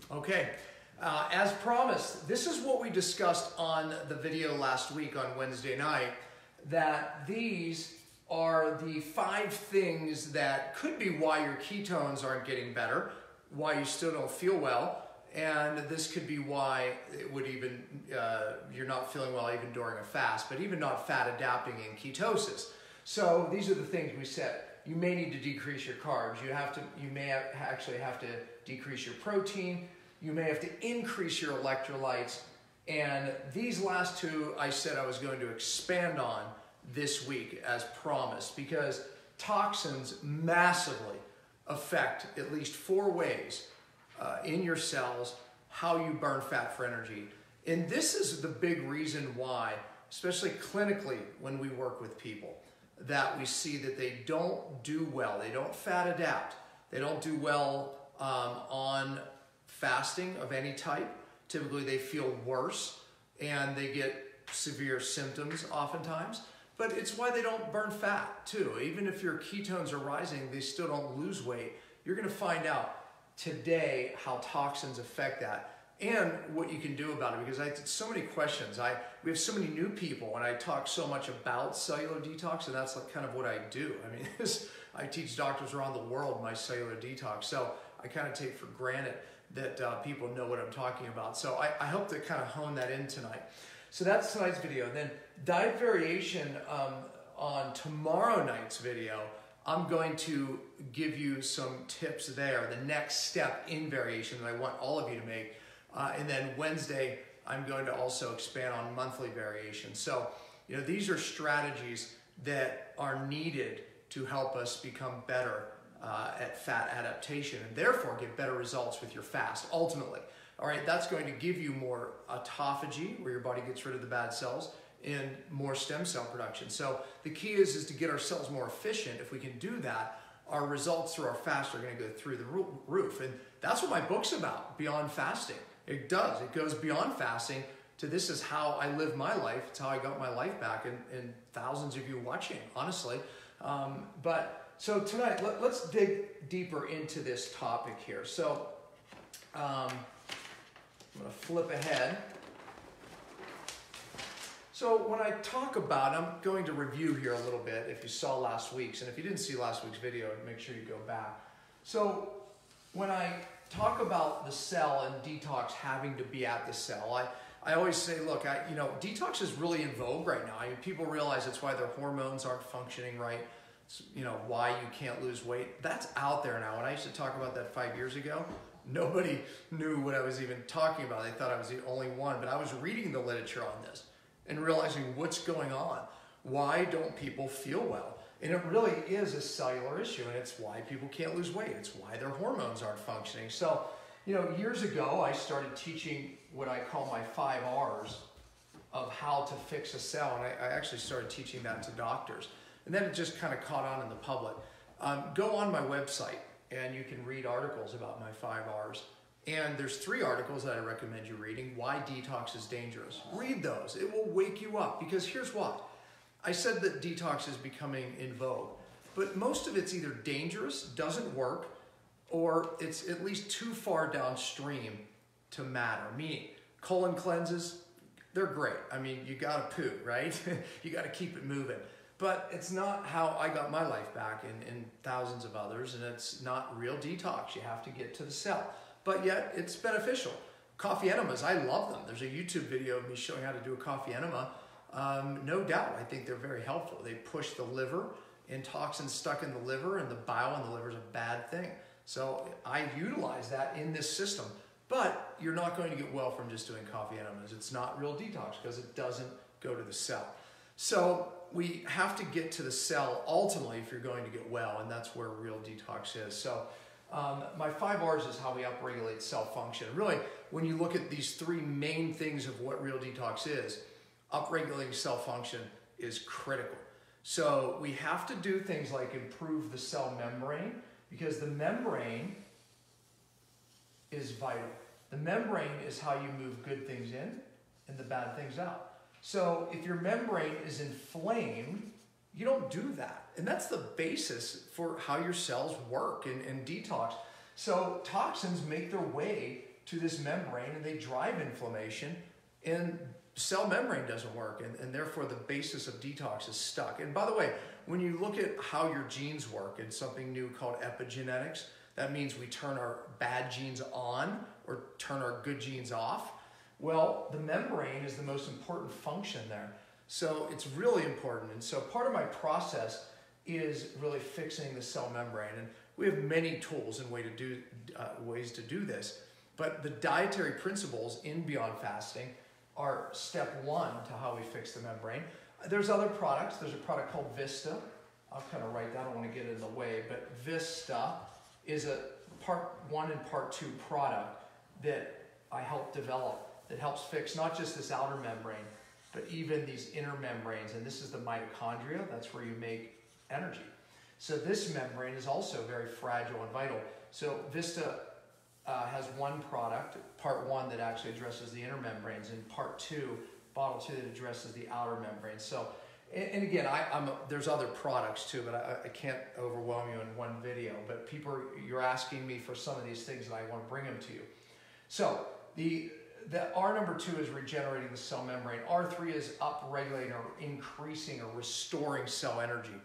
Okay, as promised, this is what we discussed on the video last week on Wednesday night, that these are the 5 things that could be why your ketones aren't getting better, why you still don't feel well, and this could be why it would even you're not feeling well even during a fast, but even not fat adapting in ketosis. So these are the things we said. You may need to decrease your carbs. You may actually have to decrease your protein. You may have to increase your electrolytes. And these last 2 I said I was going to expand on this week as promised, because toxins massively affect at least 4 ways in your cells how you burn fat for energy. And this is the big reason why, especially clinically when we work with people, that we see that they don't do well. They don't fat adapt. They don't do well on fasting of any type. Typically they feel worse and they get severe symptoms oftentimes. But it's why they don't burn fat too. Even if your ketones are rising, they still don't lose weight. You're gonna find out today how toxins affect that and what you can do about it, because I had so many questions. We have so many new people, and I talk so much about cellular detox, and that's kind of what I do. I mean, I teach doctors around the world my cellular detox, so I kind of take for granted that people know what I'm talking about. So I hope to kind of hone that in tonight. So that's tonight's video. Then diet variation on tomorrow night's video, I'm going to give you some tips there, the next step in variation that I want all of you to make. And then Wednesday, I'm going to also expand on monthly variation. So, these are strategies that are needed to help us become better at fat adaptation and therefore get better results with your fast, ultimately. All right, that's going to give you more autophagy, where your body gets rid of the bad cells, and more stem cell production. So the key is to get our cells more efficient. If we can do that, our results through our fast are going to go through the roof. And that's what my book's about, Beyond Fasting. It does. It goes beyond fasting to this is how I live my life. It's how I got my life back, and thousands of you watching, honestly. So tonight, let's dig deeper into this topic here. So I'm going to flip ahead. So when I talk about, I'm going to review here a little bit if you saw last week's, and if you didn't see last week's video, make sure you go back. So when I talk about the cell and detox having to be at the cell, I always say, look, detox is really in vogue right now. I mean, people realize it's why their hormones aren't functioning right. It's, why you can't lose weight. That's out there now. When I used to talk about that 5 years ago, nobody knew what I was even talking about. They thought I was the only one, but I was reading the literature on this and realizing what's going on. Why don't people feel well? And it really is a cellular issue, and it's why people can't lose weight. It's why their hormones aren't functioning. So, years ago, I started teaching what I call my 5 R's of how to fix a cell, and I actually started teaching that to doctors. And then it just kind of caught on in the public. Go on my website, and you can read articles about my 5 R's. And there's 3 articles that I recommend you reading. Why detox is dangerous. Read those. It will wake you up, because here's what. I said that detox is becoming in vogue, but most of it's either dangerous, doesn't work, or it's at least too far downstream to matter. Meaning, colon cleanses, they're great. I mean, you gotta poo, right? You gotta keep it moving. But it's not how I got my life back and thousands of others, and it's not real detox. You have to get to the cell. But yet, it's beneficial. Coffee enemas, I love them. There's a YouTube video of me showing how to do a coffee enema. No doubt, I think they're very helpful. They push the liver, and toxins stuck in the liver, and the bile in the liver is a bad thing. So I utilize that in this system. But you're not going to get well from just doing coffee enemas. It's not real detox because it doesn't go to the cell. So we have to get to the cell ultimately if you're going to get well, and that's where real detox is. So my 5 R's is how we upregulate cell function. Really, when you look at these 3 main things of what real detox is, upregulating cell function is critical. So we have to do things like improve the cell membrane, because the membrane is vital. The membrane is how you move good things in and the bad things out. So if your membrane is inflamed, you don't do that. And that's the basis for how your cells work and detox. So toxins make their way to this membrane and they drive inflammation, and cell membrane doesn't work, and therefore the basis of detox is stuck. And by the way, when you look at how your genes work, it's something new called epigenetics. That means we turn our bad genes on or turn our good genes off. Well, the membrane is the most important function there. So it's really important. And so part of my process is really fixing the cell membrane. And we have many tools and ways to do this. But the dietary principles in Beyond Fasting are step one to how we fix the membrane. There's other products. There's a product called Vista. I'll kind of write that. I don't want to get in the way. But Vista is a part 1 and part 2 product that I helped develop that helps fix not just this outer membrane, but even these inner membranes. And this is the mitochondria. That's where you make energy. So this membrane is also very fragile and vital. So Vista has one product, part 1, that actually addresses the inner membranes, and part 2, bottle 2, that addresses the outer membranes. So, and again, there's other products too, but I can't overwhelm you in one video. But you're asking me for some of these things, and I want to bring them to you. So the R number 2 is regenerating the cell membrane. R3 is upregulating or increasing or restoring cell energy.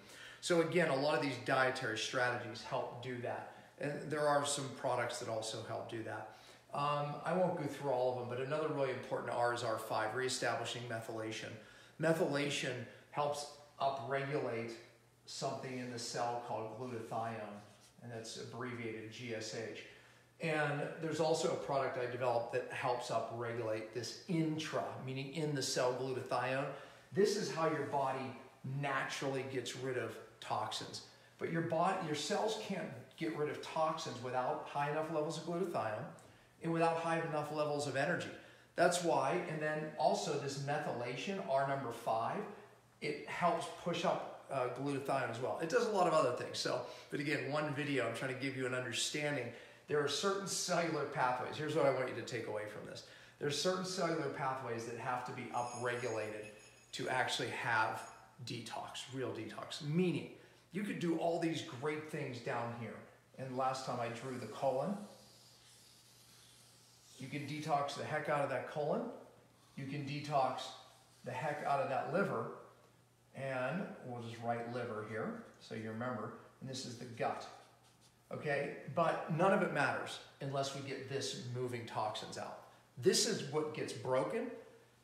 So again, a lot of these dietary strategies help do that. And there are some products that also help do that. I won't go through all of them, but another really important R is R5, reestablishing methylation. Methylation helps upregulate something in the cell called glutathione, and that's abbreviated GSH. And there's also a product I developed that helps upregulate this intra, meaning in the cell glutathione. This is how your body naturally gets rid of toxins. But your cells can't get rid of toxins without high enough levels of glutathione and without high enough levels of energy. That's why, and then also this methylation, R number 5, it helps push up glutathione as well. It does a lot of other things. So, but again, one video, I'm trying to give you an understanding. There are certain cellular pathways. Here's what I want you to take away from this. There's certain cellular pathways that have to be upregulated to actually have detox, real detox. Meaning, you could do all these great things down here. And last time I drew the colon. You can detox the heck out of that colon. You can detox the heck out of that liver. And we'll just write liver here so you remember. And this is the gut. Okay? But none of it matters unless we get this moving toxins out. This is what gets broken.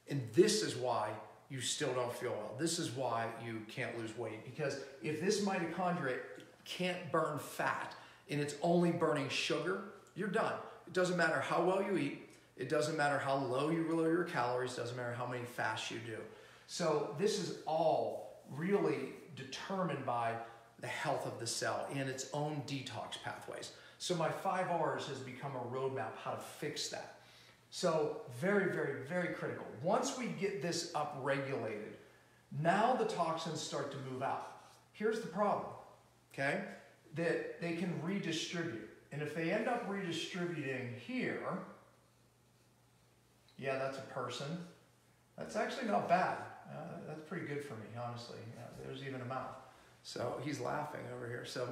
And this is why you still don't feel well. This is why you can't lose weight. Because if this mitochondria can't burn fat and it's only burning sugar, you're done. It doesn't matter how well you eat. It doesn't matter how low you lower your calories. It doesn't matter how many fasts you do. So this is all really determined by the health of the cell and its own detox pathways. So my 5 R's has become a roadmap how to fix that. So very, very, very critical. Once we get this upregulated, now the toxins start to move out. Here's the problem, okay? That they can redistribute. And if they end up redistributing here, yeah, that's a person. That's actually not bad. That's pretty good for me, honestly. There's even a mouth. So he's laughing over here. So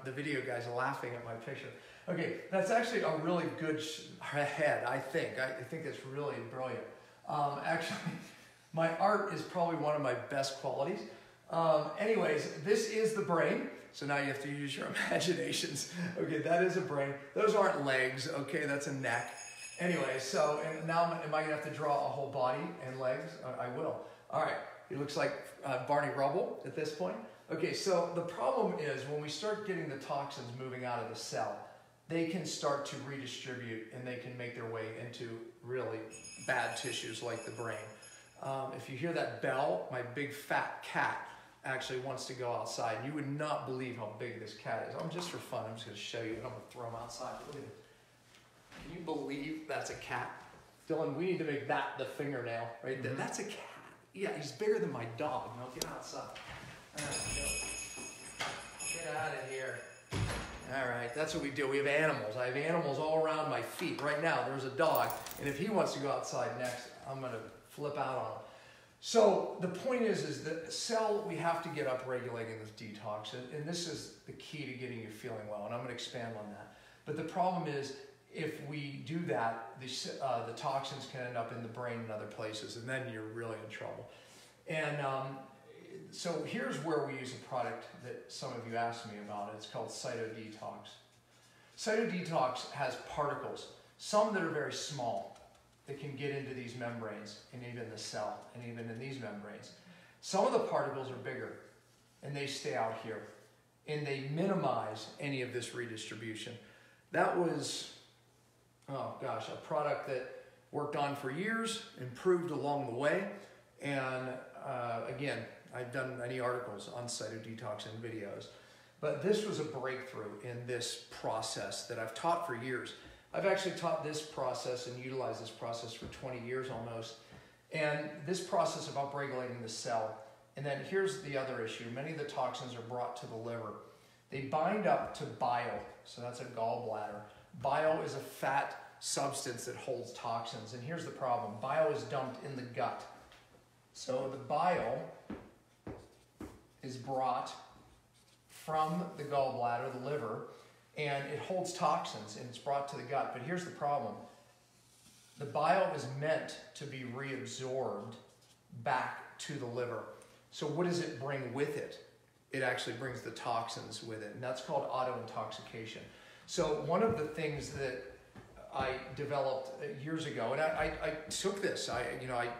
the video guy's laughing at my picture. Okay, that's actually a really good head, I think. I think that's really brilliant. Actually, my art is probably one of my best qualities. Anyways, this is the brain. So now you have to use your imaginations. Okay, that is a brain. Those aren't legs. Okay, that's a neck. Anyway, so and now am I going to have to draw a whole body and legs? I will. All right, he looks like Barney Rubble at this point. Okay, so the problem is when we start getting the toxins moving out of the cell, they can start to redistribute and they can make their way into really bad tissues like the brain. If you hear that bell, my big fat cat actually wants to go outside. You would not believe how big this cat is. Just for fun, I'm just going to show you and I'm going to throw him outside. Look at it. Can you believe that's a cat? Dylan, we need to make that the fingernail right there. That's a cat. Yeah, he's bigger than my dog. Now get outside. All right, go. Get out of here. All right, that's what we do. We have animals. I have animals all around my feet. Right now, there's a dog, and if he wants to go outside next, I'm going to flip out on him. So the point is the cell, we have to get up regulating this detox, and this is the key to getting you feeling well, and I'm going to expand on that. But the problem is if we do that, the toxins can end up in the brain and other places, and then you're really in trouble. And so here's where we use a product that some of you asked me about. It's called Cellular Detox. Cellular Detox has particles, some that are very small, that can get into these membranes, and even the cell, and even in these membranes. Some of the particles are bigger, and they stay out here, and they minimize any of this redistribution. That was, oh gosh, a product that worked on for years, improved along the way, and again, I've done many articles on Cellular Detox and videos, but this was a breakthrough in this process that I've taught for years. I've actually taught this process and utilized this process for 20 years almost, and this process of upregulating the cell. And then here's the other issue. Many of the toxins are brought to the liver. They bind up to bile, so that's a gallbladder. Bile is a fat substance that holds toxins, and here's the problem. Bile is dumped in the gut. So the bile is brought from the gallbladder, the liver, and it holds toxins, and it's brought to the gut. But here's the problem. The bile is meant to be reabsorbed back to the liver. So what does it bring with it? It actually brings the toxins with it, and that's called auto-intoxication. So one of the things that I developed years ago, and I took this, I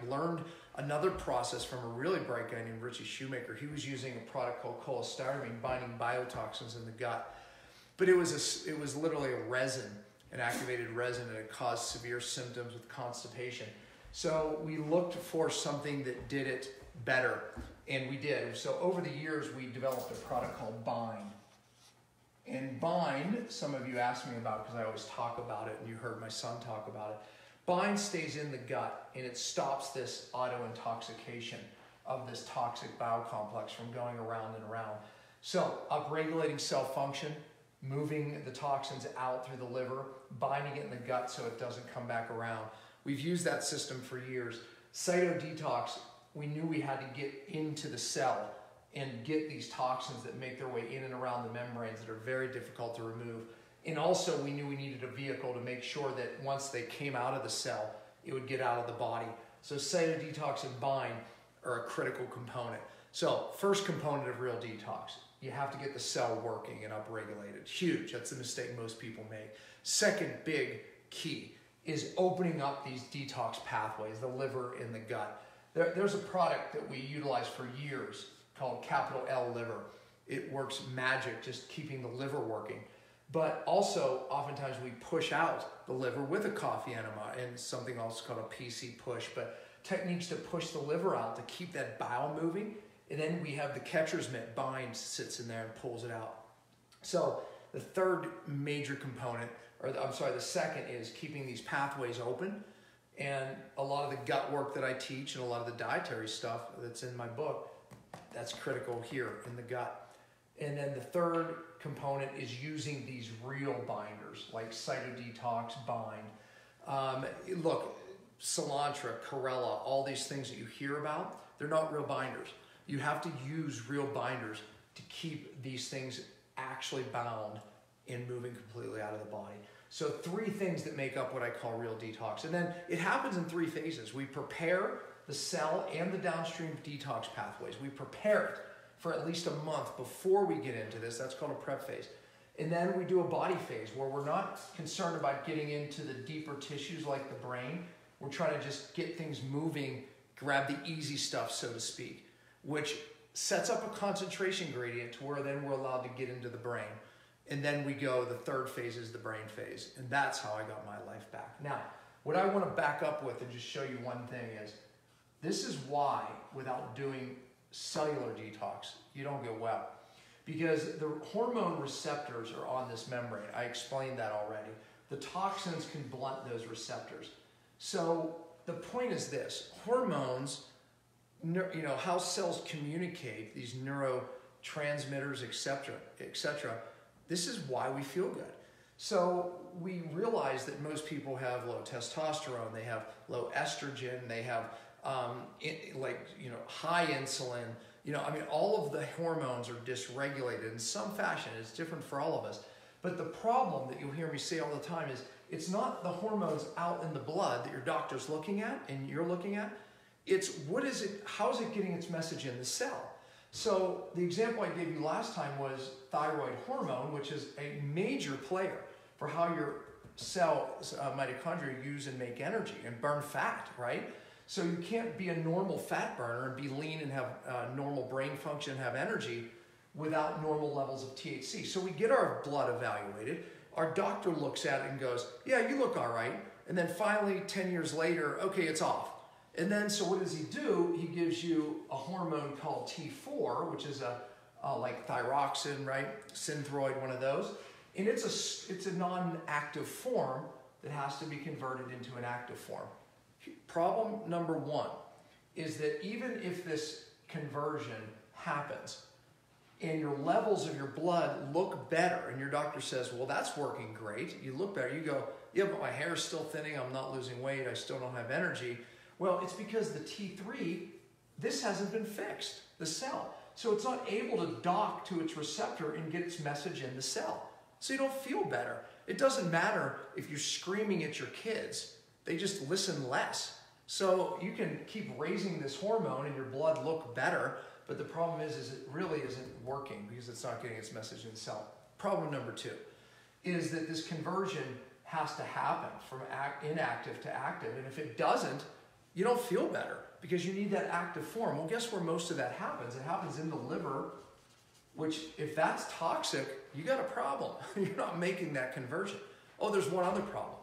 learned another process from a really bright guy named Richie Shoemaker. He was using a product called cholestyramine, binding biotoxins in the gut. But it was literally a resin, an activated resin, and it caused severe symptoms with constipation. So we looked for something that did it better, and we did. So over the years, we developed a product called Bind. And Bind, some of you asked me about because I always talk about it, and you heard my son talk about it. Bind stays in the gut, and it stops this auto-intoxication of this toxic bile complex from going around and around. So upregulating cell function, moving the toxins out through the liver, binding it in the gut so it doesn't come back around. We've used that system for years. Cellular Detox, we knew we had to get into the cell and get these toxins that make their way in and around the membranes that are very difficult to remove. And also we knew we needed a vehicle to make sure that once they came out of the cell, it would get out of the body. So Cellular Detox and Bind are a critical component. So first component of real detox, you have to get the cell working and upregulated. Huge, that's the mistake most people make. Second big key is opening up these detox pathways, the liver and the gut. There's a product that we utilize for years called capital L liver. It works magic, just keeping the liver working. But also, oftentimes we push out the liver with a coffee enema and something else called a PC push, but techniques to push the liver out to keep that bile moving. And then we have the catcher's mitt, Bind, sits in there and pulls it out. So the third major component, the second is keeping these pathways open. And a lot of the gut work that I teach and a lot of the dietary stuff that's in my book, that's critical here in the gut. And then the third component is using these real binders like Cellular Detox, Bind. Look, cilantro, chlorella, all these things that you hear about, they're not real binders. You have to use real binders to keep these things actually bound and moving completely out of the body. So three things that make up what I call real detox. And then it happens in three phases. We prepare the cell and the downstream detox pathways. We prepare it for at least a month before we get into this. That's called a prep phase. And then we do a body phase where we're not concerned about getting into the deeper tissues like the brain. We're trying to just get things moving, grab the easy stuff, so to speak, which sets up a concentration gradient to where then we're allowed to get into the brain. And then we go, the third phase is the brain phase. And that's how I got my life back. Now, what I want to back up with and just show you one thing is, this is why without doing cellular detox, you don't get well. Because the hormone receptors are on this membrane. I explained that already. The toxins can blunt those receptors. So the point is this, hormones, how cells communicate, these neurotransmitters, etc. This is why we feel good. So we realize that most people have low testosterone, they have low estrogen, they have high insulin. All of the hormones are dysregulated in some fashion. It's different for all of us. But the problem that you'll hear me say all the time is it's not the hormones out in the blood that your doctor's looking at and you're looking at. It's how is it getting its message in the cell? So the example I gave you last time was thyroid hormone, which is a major player for how your cells, mitochondria, use and make energy and burn fat, right? So you can't be a normal fat burner and be lean and have normal brain function and have energy without normal levels of THC. So we get our blood evaluated. Our doctor looks at it and goes, yeah, you look all right. And then finally, 10 years later, okay, it's off. And then, so what does he do? He gives you a hormone called T4, which is like thyroxine, right? Synthroid, one of those. And it's a non-active form that has to be converted into an active form. Problem number one is that even if this conversion happens and your levels of your blood look better and your doctor says, well, that's working great, you look better, you go, yeah, but my hair is still thinning, I'm not losing weight, I still don't have energy. Well, it's because the T3, this hasn't been fixed, the cell. So it's not able to dock to its receptor and get its message in the cell. So you don't feel better. It doesn't matter if you're screaming at your kids. They just listen less. So you can keep raising this hormone and your blood look better, but the problem is it really isn't working because it's not getting its message in the cell. Problem number two is that this conversion has to happen from inactive to active. And if it doesn't, you don't feel better because you need that active form. Well, guess where most of that happens? It happens in the liver, which if that's toxic, you got a problem. You're not making that conversion. Oh, there's one other problem.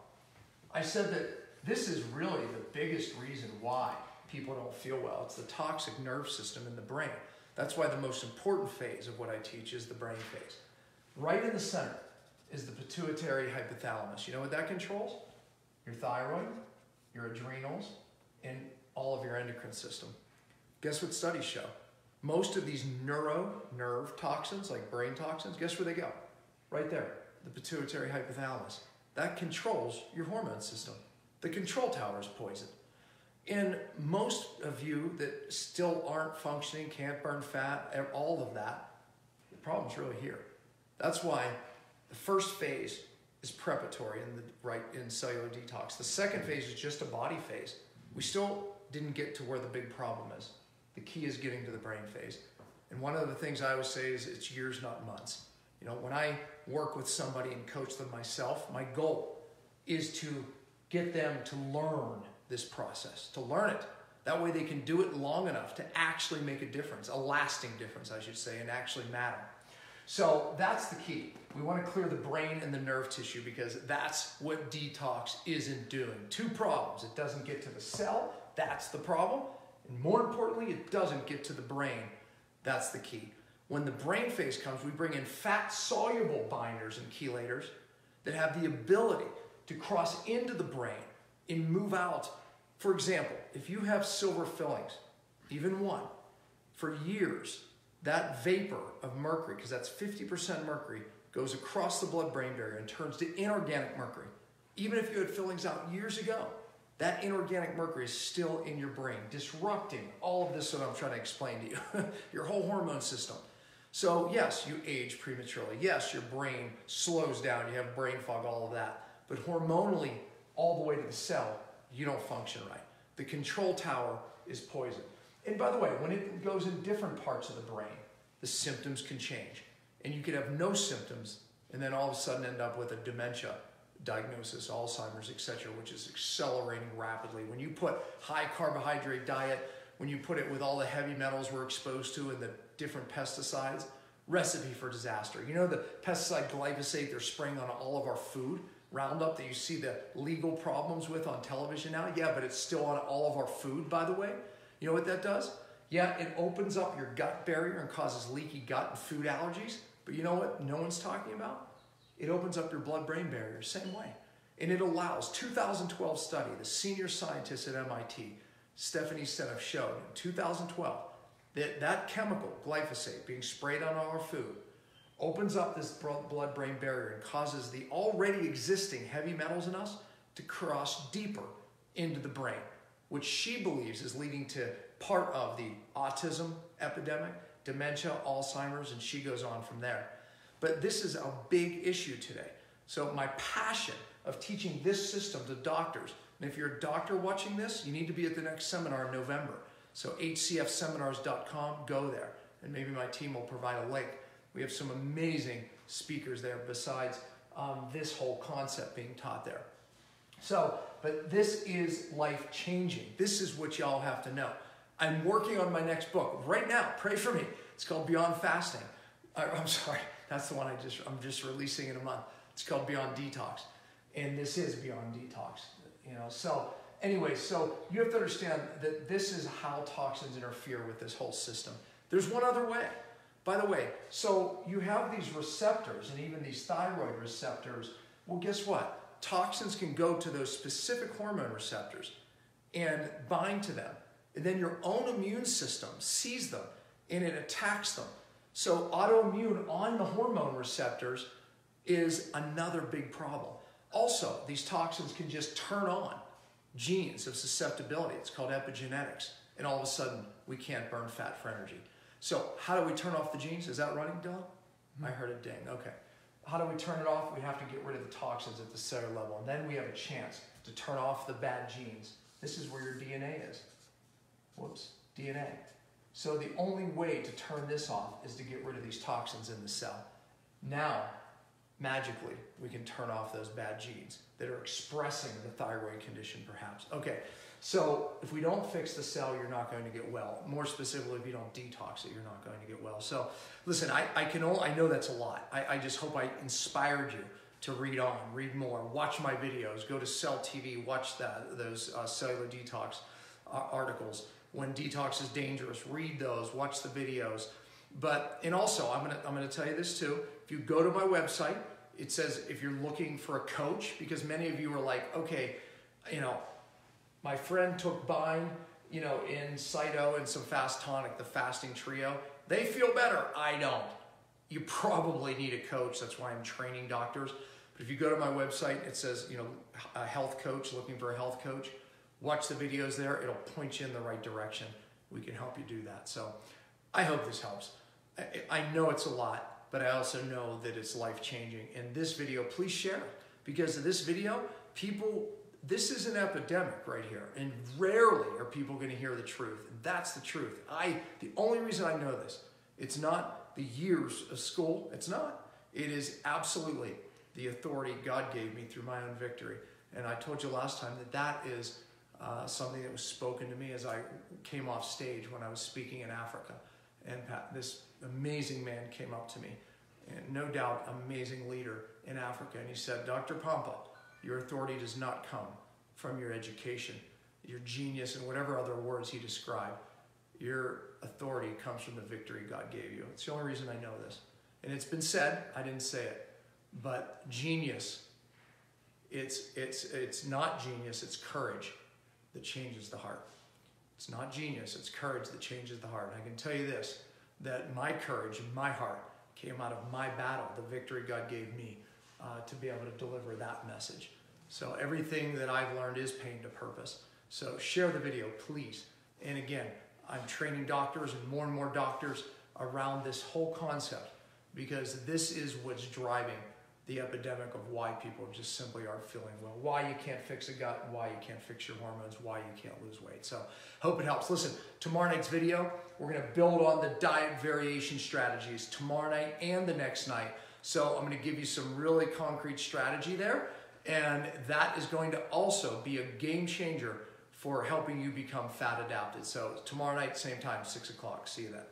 I said that this is really the biggest reason why people don't feel well. It's the toxic nerve system in the brain. That's why the most important phase of what I teach is the brain phase. Right in the center is the pituitary hypothalamus. You know what that controls? Your thyroid, your adrenals, and all of your endocrine system. Guess what studies show? Most of these nerve toxins, like brain toxins, guess where they go? Right there, the pituitary hypothalamus. That controls your hormone system. The control tower is poisoned. And most of you that still aren't functioning, can't burn fat, all of that, the problem's really here. That's why the first phase is preparatory in cellular detox. The second phase is just a body phase. We still didn't get to where the big problem is. The key is getting to the brain phase. And one of the things I always say is it's years, not months. You know, when I work with somebody and coach them myself, my goal is to get them to learn this process, to learn it. That way they can do it long enough to actually make a difference, a lasting difference, I should say, and actually matter. So that's the key. We want to clear the brain and the nerve tissue because that's what detox isn't doing. Two problems. It doesn't get to the cell. That's the problem. And more importantly, it doesn't get to the brain. That's the key. When the brain phase comes, we bring in fat-soluble binders and chelators that have the ability to cross into the brain and move out. For example, if you have silver fillings, even one, for years, that vapor of mercury, because that's 50% mercury, goes across the blood-brain barrier and turns to inorganic mercury. Even if you had fillings out years ago, that inorganic mercury is still in your brain, disrupting all of this that I'm trying to explain to you, your whole hormone system. So yes, you age prematurely. Yes, your brain slows down, you have brain fog, all of that. But hormonally, all the way to the cell, you don't function right. The control tower is poisoned. And by the way, when it goes in different parts of the brain, the symptoms can change. And you could have no symptoms and then all of a sudden end up with a dementia diagnosis, Alzheimer's, etc., which is accelerating rapidly. When you put high carbohydrate diet, when you put it with all the heavy metals we're exposed to and the different pesticides, recipe for disaster. You know the pesticide glyphosate they're spraying on all of our food? Roundup that you see the legal problems with on television now? Yeah, but it's still on all of our food, by the way. You know what that does? Yeah, it opens up your gut barrier and causes leaky gut and food allergies. But you know what no one's talking about? It opens up your blood-brain barrier, same way. And it allows, 2012 study, the senior scientist at MIT, Stephanie Seneff, showed in 2012 that that chemical, glyphosate, being sprayed on our food, opens up this blood-brain barrier and causes the already existing heavy metals in us to cross deeper into the brain, which she believes is leading to part of the autism epidemic, dementia, Alzheimer's, and she goes on from there. But this is a big issue today. So my passion of teaching this system to doctors. And if you're a doctor watching this, you need to be at the next seminar in November. So hcfseminars.com, go there. And maybe my team will provide a link. We have some amazing speakers there besides this whole concept being taught there. So, but this is life-changing. This is what y'all have to know. I'm working on my next book right now. Pray for me. It's called Beyond Fasting. I'm sorry, that's the one I'm just releasing in a month. It's called Beyond Detox, and this is Beyond Detox. You know, so anyway, so you have to understand that this is how toxins interfere with this whole system. There's one other way. By the way, so you have these receptors and even these thyroid receptors. Well, guess what? Toxins can go to those specific hormone receptors and bind to them. And then your own immune system sees them and it attacks them. So autoimmune on the hormone receptors is another big problem. Also, these toxins can just turn on genes of susceptibility. It's called epigenetics. And all of a sudden, we can't burn fat for energy. So how do we turn off the genes? Is that running, Dylan? I heard a ding. Okay. How do we turn it off? We have to get rid of the toxins at the cellular level. And then we have a chance to turn off the bad genes. This is where your DNA is. Whoops, DNA. So the only way to turn this off is to get rid of these toxins in the cell. Now, magically, we can turn off those bad genes that are expressing the thyroid condition, perhaps. Okay, so if we don't fix the cell, you're not going to get well. More specifically, if you don't detox it, you're not going to get well. So listen, I know that's a lot. I just hope I inspired you to read on, read more, watch my videos, go to Cell TV, watch those Cellular Detox articles. When detox is dangerous, read those, watch the videos. And also, I'm gonna tell you this too. If you go to my website, it says if you're looking for a coach, because many of you are like, okay, you know, my friend took Bind, you know, in Cyto and some Fast Tonic, the fasting trio. They feel better. I don't. You probably need a coach. That's why I'm training doctors. But if you go to my website, it says, you know, a health coach, looking for a health coach. Watch the videos there. It'll point you in the right direction. We can help you do that. So I hope this helps. I know it's a lot, but I also know that it's life-changing. And this video, please share it. Because of this video, this is an epidemic right here. And rarely are people going to hear the truth. That's the truth. The only reason I know this, it's not the years of school. It's not. It is absolutely the authority God gave me through my own victory. And I told you last time that is something that was spoken to me as I came off stage when I was speaking in Africa. And this amazing man came up to me, and no doubt amazing leader in Africa, and he said, Dr. Pompa, your authority does not come from your education, your genius, and whatever other words he described. Your authority comes from the victory God gave you. It's the only reason I know this. And it's been said, I didn't say it, but genius, it's not genius, it's courage that changes the heart. It's not genius, it's courage that changes the heart. And I can tell you this, that my courage and my heart came out of my battle, the victory God gave me to be able to deliver that message. So everything that I've learned is pain to purpose. So share the video, please. And again, I'm training doctors and more doctors around this whole concept, because this is what's driving the epidemic of why people just simply aren't feeling well, why you can't fix a gut, why you can't fix your hormones, why you can't lose weight. So hope it helps. Listen, tomorrow night's video, we're going to build on the diet variation strategies tomorrow night and the next night. So I'm going to give you some really concrete strategy there, and that is going to also be a game changer for helping you become fat adapted. So tomorrow night, same time, 6 o'clock. See you then.